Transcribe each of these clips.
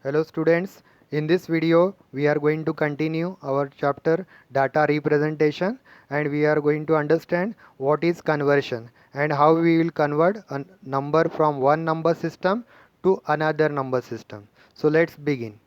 Hello students, in this video we are going to continue our chapter data representation, and we are going to understand what is conversion and how we will convert a number from one number system to another number system. So let's begin.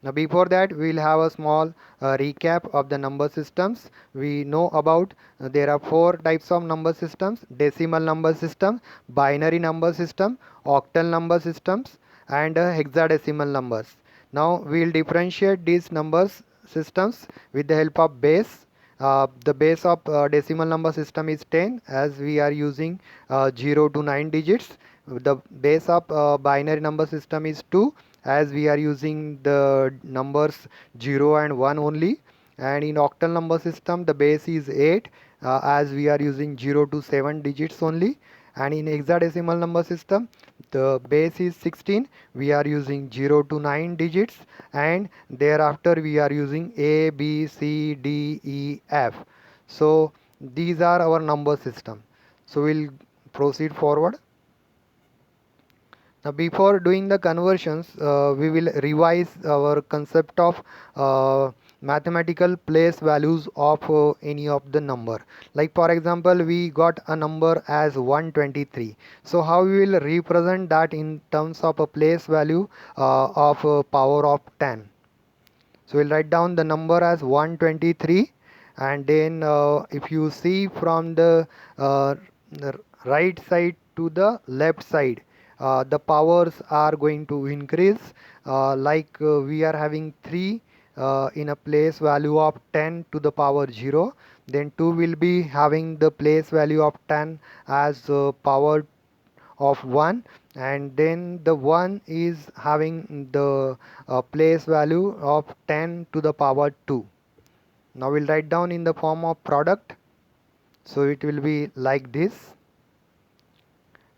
Now before that we will have a small recap of the number systems. We know about there are four types of number systems: decimal number system, binary number system, octal number systems, and hexadecimal numbers. Now we will differentiate these numbers systems with the help of base. The base of decimal number system is 10, as we are using 0 to 9 digits. The base of binary number system is 2, as we are using the numbers 0 and 1 only. And in octal number system the base is 8, as we are using 0 to 7 digits only. And in hexadecimal number system the base is 16, we are using 0 to 9 digits, and thereafter we are using A, B, C, D, E, F. So these are our number system. So we'll proceed forward. Now, before doing the conversions, we will revise our concept of mathematical place values of any of the number. Like for example, we got a number as 123. So how we will represent that in terms of a place value of power of 10. So we'll write down the number as 123, and then if you see from uh, the right side to the left side, the powers are going to increase, we are having 3 in a place value of 10 to the power 0. Then 2 will be having the place value of 10 as power of 1, and then the 1 is having the place value of 10 to the power 2. Now we'll write down in the form of product, so it will be like this,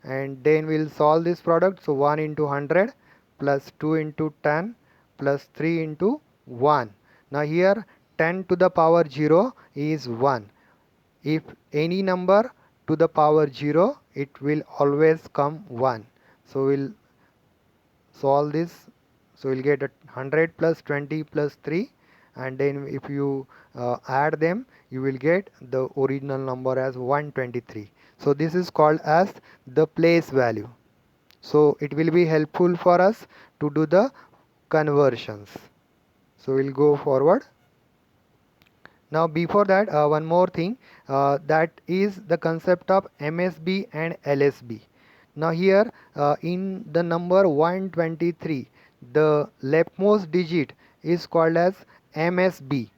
and then we'll solve this product. So 1 into 100 plus 2 into 10 plus 3 into 1. Now here 10 to the power 0 is 1. If any number to the power 0, it will always come 1. So we'll solve this. So we'll get 100 plus 20 plus 3, and then if you add them, you will get the original number as 123. So this is called as the place value. So it will be helpful for us to do the conversions. So we'll go forward. Now before that, one more thing, that is the concept of MSB and LSB. Now here in the number 123, the leftmost digit is called as MSB,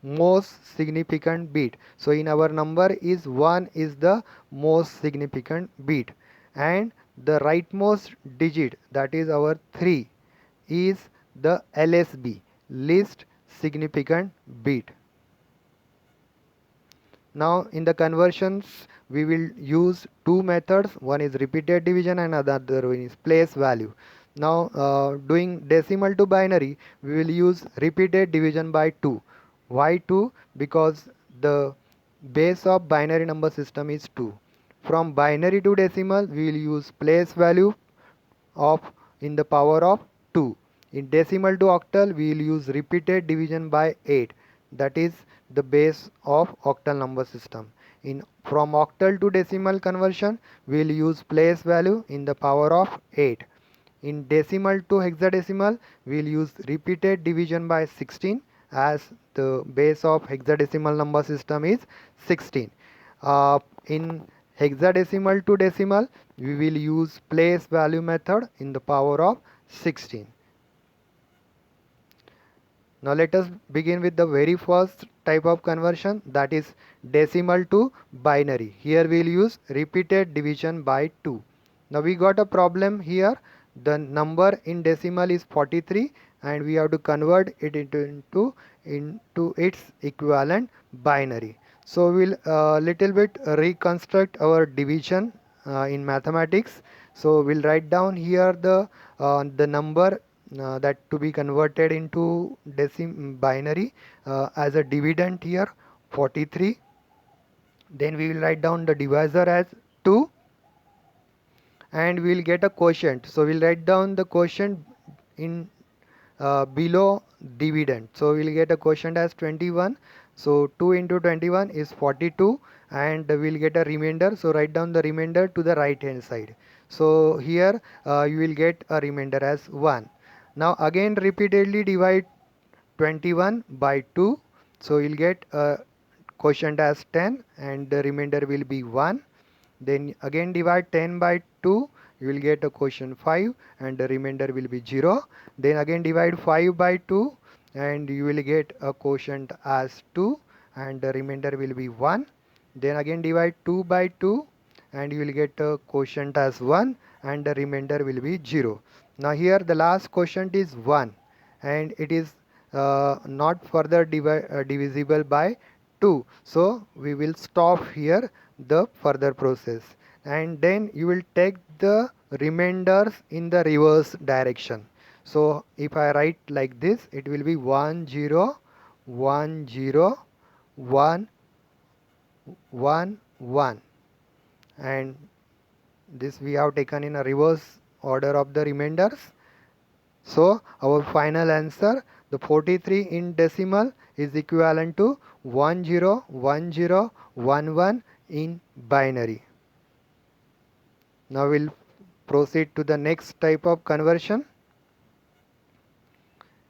most significant bit. So in our number is 1 is the most significant bit, and the rightmost digit, that is our 3, is the LSB, least significant bit. Now in the conversions we will use two methods. One is repeated division and another one is place value. Now doing decimal to binary, we will use repeated division by 2. Why 2? Because the base of binary number system is 2. From binary to decimal we will use place value of in the power of 2. In decimal to octal we will use repeated division by 8, that is the base of octal number system. In from octal to decimal conversion we will use place value in the power of 8. In decimal to hexadecimal we will use repeated division by 16, as the base of hexadecimal number system is 16. In hexadecimal to decimal we will use place value method in the power of 16. Now let us begin with the very first type of conversion, that is decimal to binary. Here we will use repeated division by 2. Now we got a problem here. The number in decimal is 43, and we have to convert it into its equivalent binary. So we'll little bit reconstruct our division in mathematics. So we'll write down here the number that to be converted into binary as a dividend here, 43. Then we will write down the divisor as 2, and we will get a quotient. So we'll write down the quotient in below dividend. So we'll get a quotient as 21. So 2 into 21 is 42, and we'll get a remainder. So write down the remainder to the right hand side. So here you will get a remainder as 1. Now again repeatedly divide 21 by 2. So you'll get a quotient as 10, and the remainder will be 1. Then again divide 10 by 2, you will get a quotient 5, and the remainder will be 0. Then again divide 5 by 2, and you will get a quotient as 2, and the remainder will be 1. Then again divide 2 by 2, and you will get a quotient as 1, and the remainder will be 0. Now here the last quotient is 1, and it is not further divisible by 2. So we will stop here the further process, and then you will take the remainders in the reverse direction. So if I write like this, it will be 1 0 1 0 1 1 1, and this we have taken in a reverse order of the remainders. So our final answer, the 43 in decimal, is equivalent to 101011 in binary. Now we'll proceed to the next type of conversion.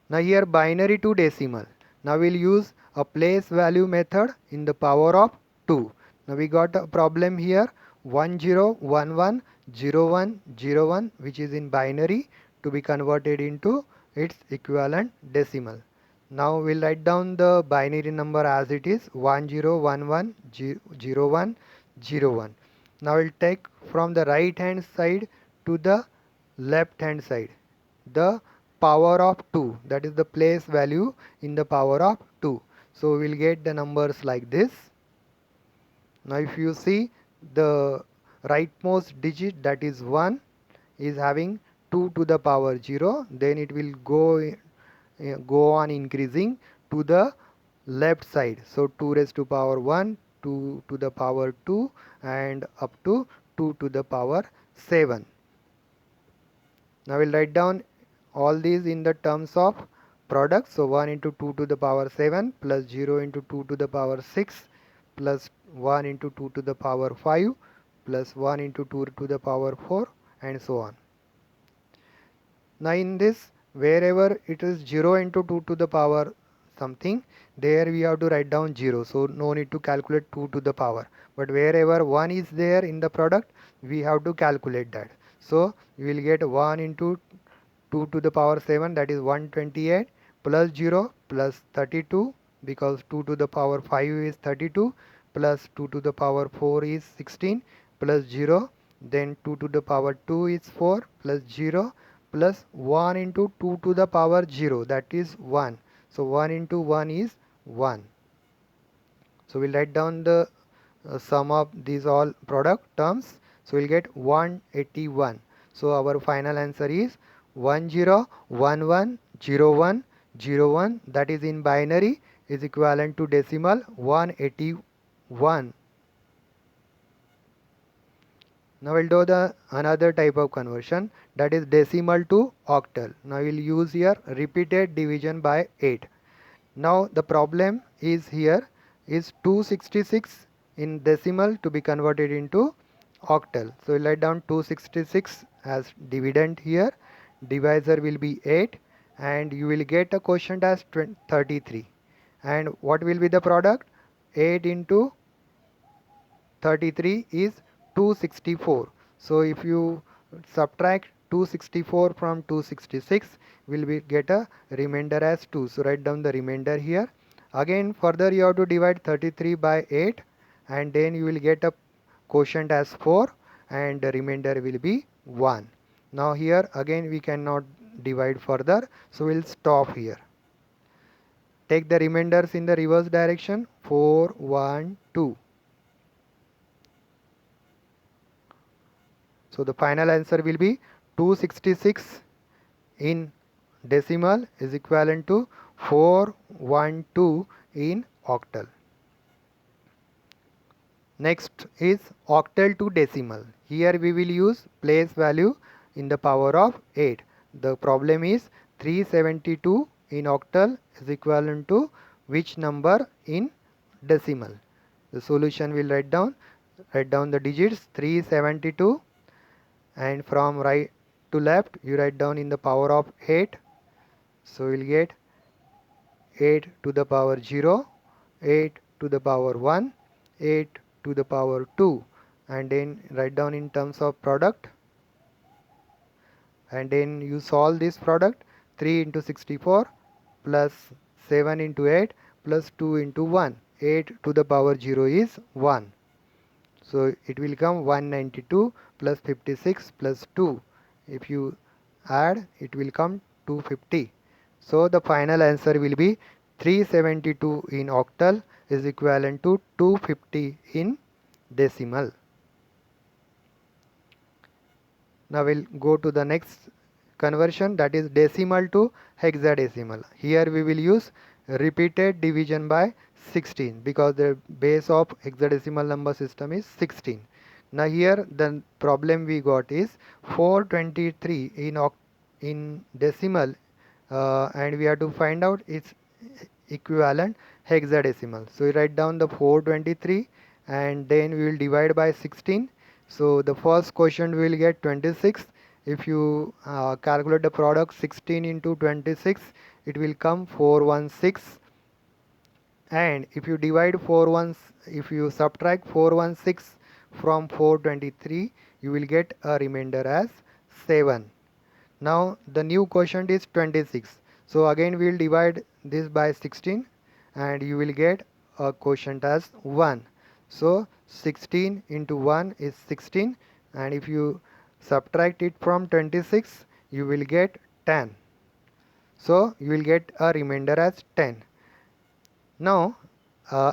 Now here binary to decimal. Now we'll use a place value method in the power of 2. Now we got a problem here, 10110101, which is in binary, to be converted into its equivalent decimal. Now we'll write down the binary number as it is, 10110101. Now we'll take from the right hand side to the left hand side the power of 2, that is the place value in the power of 2. So we'll get the numbers like this. Now if you see the rightmost digit, that is 1, is having 2 to the power 0, then it will go on increasing to the left side. So 2 raised to power 1, 2 to the power 2, and up to 2 to the power 7. Now we'll write down all these in the terms of products. So 1 into 2 to the power 7 plus 0 into 2 to the power 6 plus 1 into 2 to the power 5 plus 1 into 2 to the power 4, and so on. Now in this, wherever it is 0 into 2 to the power something, there we have to write down 0. So no need to calculate 2 to the power. But wherever 1 is there in the product, we have to calculate that. So you will get 1 into 2 to the power 7, that is 128, plus 0 plus 32, because 2 to the power 5 is 32, plus 2 to the power 4 is 16, plus 0, then 2 to the power 2 is 4, plus 0, plus 1 into 2 to the power 0, that is 1. So 1 into 1 is 1. So we'll write down the sum of these all product terms. So we'll get 181. So our final answer is 10110101, that is in binary, is equivalent to decimal 181. Now we'll do the another type of conversion, that is decimal to octal. Now we'll use here repeated division by 8. Now the problem is here is 266 in decimal to be converted into octal. So we'll write down 266 as dividend here. Divisor will be 8, and you will get a quotient as 33. And what will be the product? 8 into 33 is 264. So if you subtract 264 from 266, will be get a remainder as 2. So write down the remainder here. Again further you have to divide 33 by 8, and then you will get a quotient as 4, and the remainder will be 1. Now here again we cannot divide further, so we'll stop here. Take the remainders in the reverse direction, 4 1 2. So the final answer will be 266 in decimal is equivalent to 412 in octal. Next is octal to decimal. Here we will use place value in the power of 8. The problem is 372 in octal is equivalent to which number in decimal. The solution will write down the digits 372, and from right to left you write down in the power of 8. So we'll get 8 to the power 0, 8 to the power 1, 8 to the power 2, and then write down in terms of product, and then you solve this product. 3 into 64 plus 7 into 8 plus 2 into 1. 8 to the power 0 is 1. So it will come 192 plus 56 plus 2. If you add, it will come 250. So the final answer will be 372 in octal is equivalent to 250 in decimal. Now we'll go to the next conversion, that is decimal to hexadecimal. Here we will use repeated division by 16 because the base of hexadecimal number system is 16. Now here the problem we got is 423 in decimal, and we have to find out its equivalent hexadecimal. So we write down the 423 and then we will divide by 16. So the first question we will get 26. If you calculate the product 16 into 26, it will come 416. And if you if you subtract 416 from 423, you will get a remainder as 7. Now the new quotient is 26. So again we will divide this by 16 and you will get a quotient as 1. So 16 into 1 is 16, and if you subtract it from 26, you will get 10. So you will get a remainder as 10. Now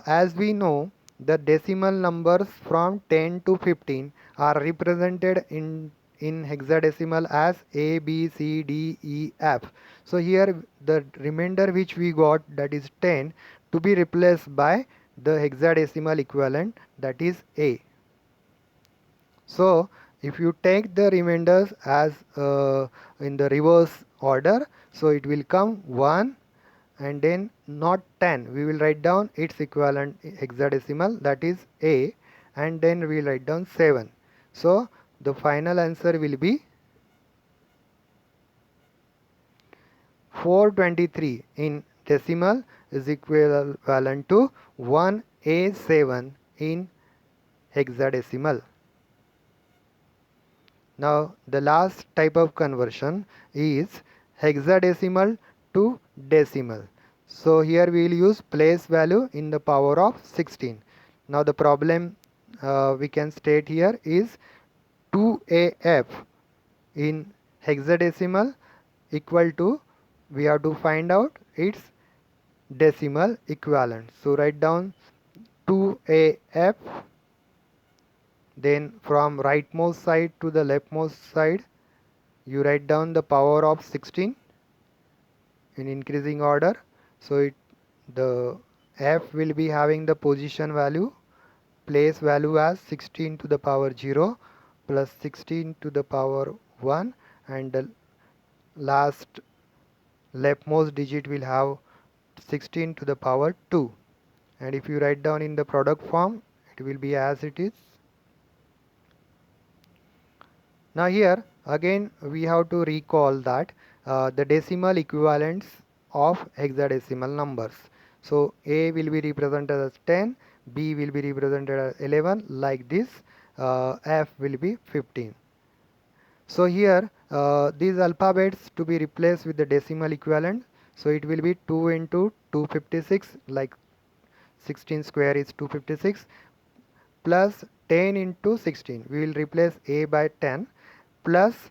as we know, the decimal numbers from 10 to 15 are represented in hexadecimal as A, B, C, D, E, F. So here the remainder which we got, that is 10, to be replaced by the hexadecimal equivalent, that is A. So if you take the remainders as in the reverse order, so it will come 1 and then not 10. We will write down its equivalent hexadecimal, that is A, and then we will write down 7. So the final answer will be 423 in decimal is equivalent to 1A7 in hexadecimal. Now the last type of conversion is hexadecimal to decimal. So here we will use place value in the power of 16. Now the problem we can state here is 2AF in hexadecimal equal to, we have to find out its decimal equivalent. So write down 2AF, then from rightmost side to the leftmost side you write down the power of 16 in increasing order. So the F will be having the position value, place value as 16 to the power 0 plus 16 to the power 1, and the last leftmost digit will have 16 to the power 2. And if you write down in the product form, it will be as it is. Now here again we have to recall that the decimal equivalents of hexadecimal numbers. So A will be represented as 10, B will be represented as 11, like this. F will be 15. So here these alphabets to be replaced with the decimal equivalent. So it will be 2 into 256, like 16 square is 256, plus 10 into 16. We will replace A by 10, plus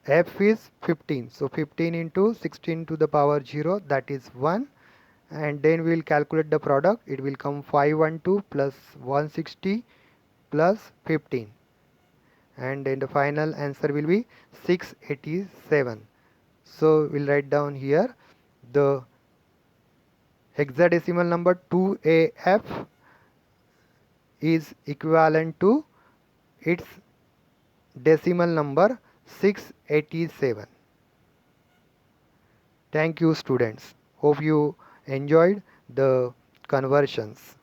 F is 15. So 15 into 16 to the power 0, that is 1. And then we will calculate the product. It will come 512 plus 160 plus 15. And then the final answer will be 687. So we'll write down here the hexadecimal number 2AF is equivalent to its decimal number 687. Thank you students. Hope you enjoyed the conversions.